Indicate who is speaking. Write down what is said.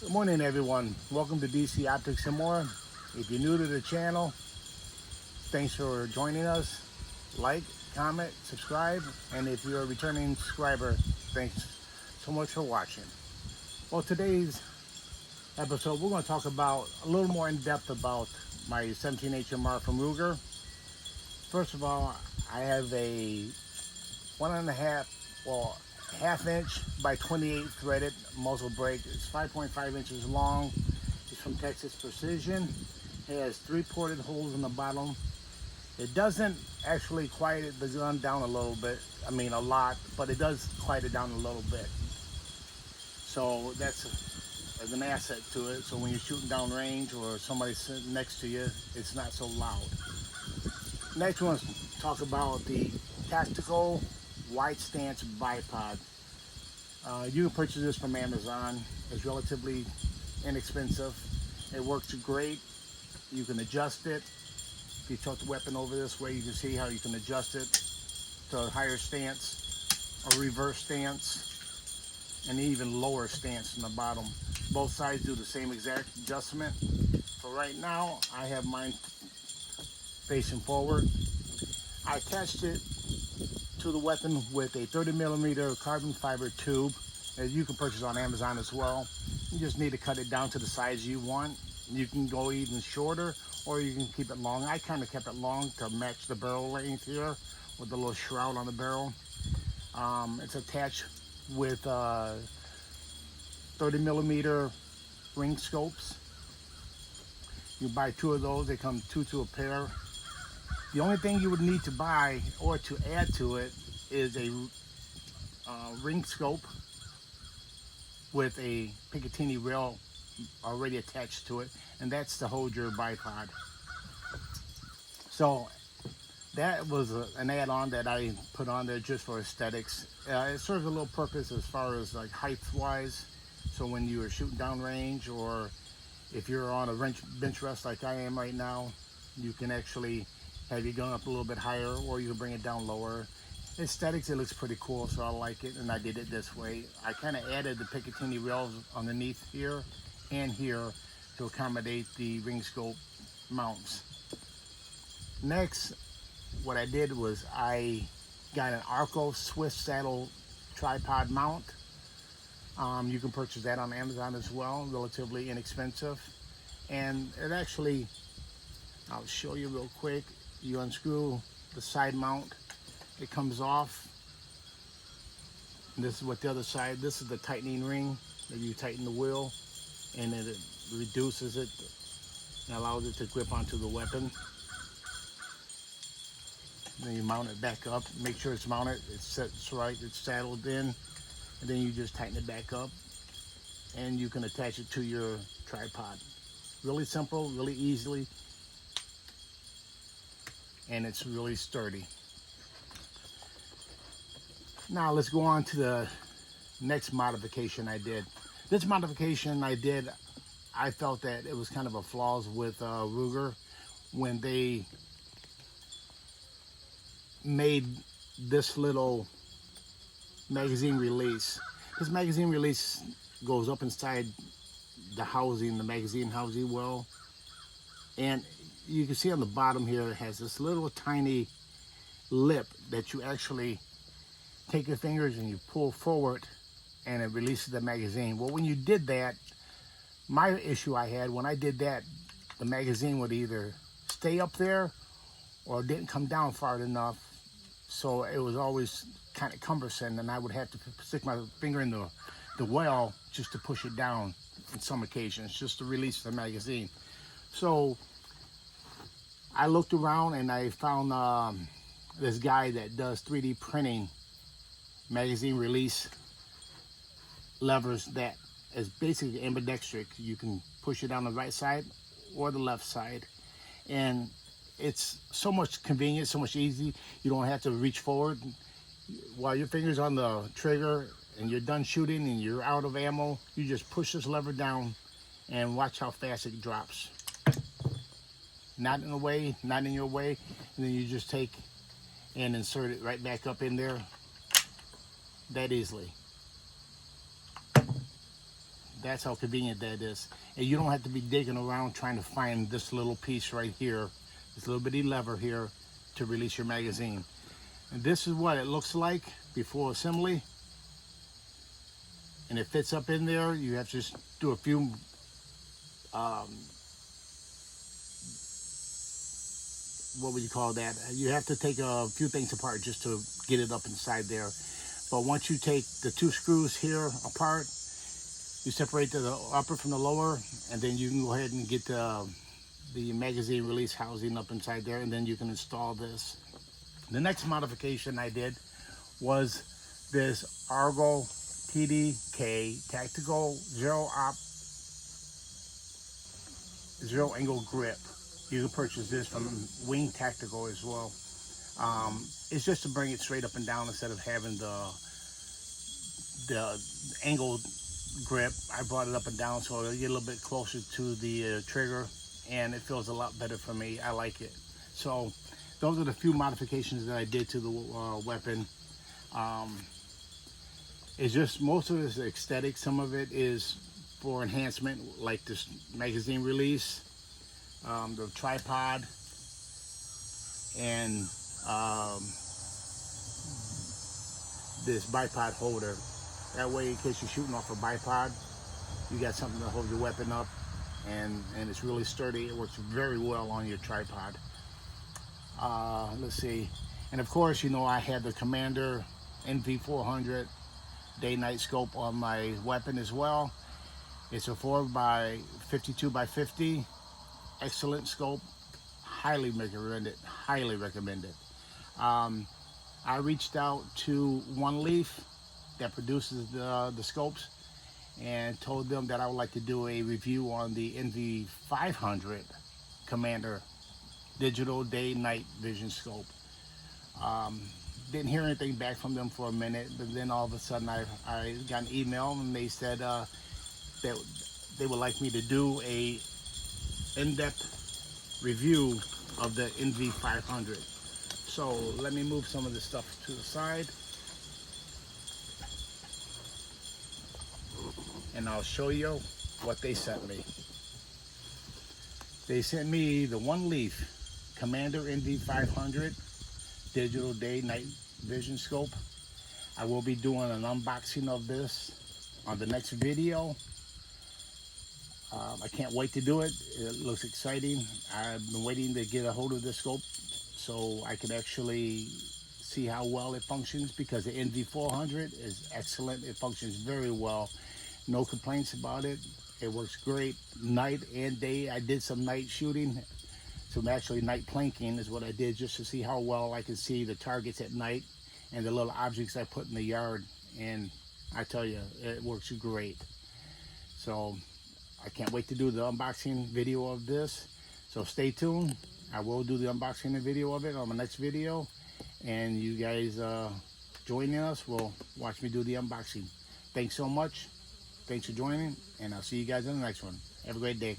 Speaker 1: Good morning, everyone. Welcome to DC Optics and More. If you're new to the channel, thanks for joining us. Like, comment, subscribe, and if you're a returning subscriber, thanks so much for watching. Well, today's episode, we're going to talk about a little more in depth about my 17 HMR from Ruger. First of all, I have a 1.5 inch by 28 threaded muzzle brake. It's 5.5 inches long. It's from Texas Precision. It has 3 ported holes in the bottom. It doesn't actually quiet the gun down a little bit. I mean a lot, but it does quiet it down a little bit. So that's an asset to it. So when you're shooting down range or somebody's sitting next to you, it's not so loud. Next, we want to talk about the tactical wide stance bipod. You can purchase this from Amazon. It's relatively inexpensive. It works great. You can adjust it. If you tilt the weapon over this way, you can see how you can adjust it to a higher stance, a reverse stance, and even lower stance in the bottom. Both sides do the same exact adjustment. For right now, I have mine facing forward. I attached it to the weapon with a 30mm carbon fiber tube that you can purchase on Amazon as well. You just need to cut it down to the size you want. You can go even shorter or you can keep it long. I kind of kept it long to match the barrel length here with the little shroud on the barrel. It's attached with 30mm ring scopes. You buy 2 of those. They come 2 to a pair. The only thing you would need to buy or to add to it is a ring scope with a Picatinny rail already attached to it, and that's to hold your bipod. So that was an add-on that I put on there just for aesthetics. It serves a little purpose as far as like height-wise. So when you are shooting down range, or if you're on a bench rest like I am right now, you can actually have your gun up a little bit higher, or you can bring it down lower. Aesthetics, it looks pretty cool, so I like it, and I did it this way. I kind of added the Picatinny rails underneath here and here to accommodate the ring scope mounts. Next, what I did was I got an Arco Swift saddle tripod mount. You can purchase that on Amazon as well, relatively inexpensive. And it actually, I'll show you real quick. You unscrew the side mount, it comes off. And this is what the other side, this is the tightening ring that you tighten the wheel, and then it reduces it and allows it to grip onto the weapon. And then you mount it back up, make sure it's mounted, it's set right, it's saddled in, and then you just tighten it back up and you can attach it to your tripod. Really simple, really easily, and it's really sturdy. Now let's go on to the next modification I did. This modification I felt that it was kind of a flaws with Ruger when they made this little magazine release. This magazine release goes up inside the housing, the magazine housing well, and you can see on the bottom here it has this little tiny lip that you actually take your fingers and you pull forward and it releases the magazine. Well, when you did that, my issue I had when I did that, the magazine would either stay up there or it didn't come down far enough, so it was always kind of cumbersome, and I would have to stick my finger in the well just to push it down on some occasions, just to release the magazine. So I looked around and I found this guy that does 3D printing magazine release levers that is basically ambidextric. You can push it on the right side or the left side, and it's so much convenient, so much easy. You don't have to reach forward while your finger's on the trigger and you're done shooting and you're out of ammo. You just push this lever down and watch how fast it drops. Not in the way, not in your way, and then you just take and insert it right back up in there that easily. That's how convenient that is. And you don't have to be digging around trying to find this little piece right here, this little bitty lever here to release your magazine. And this is what it looks like before assembly. And it fits up in there. You have to just do a few what would you call that? You have to take a few things apart just to get it up inside there. But once you take the two screws here apart, you separate the upper from the lower, and then you can go ahead and get the magazine release housing up inside there, and then you can install this. The next modification I did was this Argo TDK Tactical Zero Angle Grip. You can purchase this from Wing Tactical as well. It's just to bring it straight up and down instead of having the angled grip. I brought it up and down so it'll get a little bit closer to the trigger, and it feels a lot better for me. I like it. So those are the few modifications that I did to the weapon. It's just, most of it is aesthetic. Some of it is for enhancement, like this magazine release, the tripod, and this bipod holder. That way, in case you're shooting off a bipod, you got something to hold your weapon up, and it's really sturdy. It works very well on your tripod. Let's see. And of course, you know, I had the Commander NV400 day-night scope on my weapon as well. It's a 4x52x50. Excellent scope. Highly recommend it. Highly recommend it. I reached out to One Leaf that produces the scopes and told them that I would like to do a review on the NV500 Commander digital day-night vision scope. Didn't hear anything back from them for a minute, but then all of a sudden I got an email, and they said that they would like me to do a in-depth review of the NV500. So let me move some of this stuff to the side, and I'll show you what they sent me. They sent me the One Leaf Commander NV500 digital day-night vision scope. I will be doing an unboxing of this on the next video. I can't wait to do it. It looks exciting. I've been waiting to get a hold of this scope so I can actually see how well it functions, because the NV400 is excellent. It functions very well. No complaints about it. It works great night and day. I did some night shooting. Some actually night planking is what I did, just to see how well I can see the targets at night and the little objects I put in the yard. And I tell you, it works great. So I can't wait to do the unboxing video of this. So stay tuned. I will do the unboxing and video of it on my next video. And you guys joining us will watch me do the unboxing. Thanks so much. Thanks for joining, and I'll see you guys in the next one. Have a great day.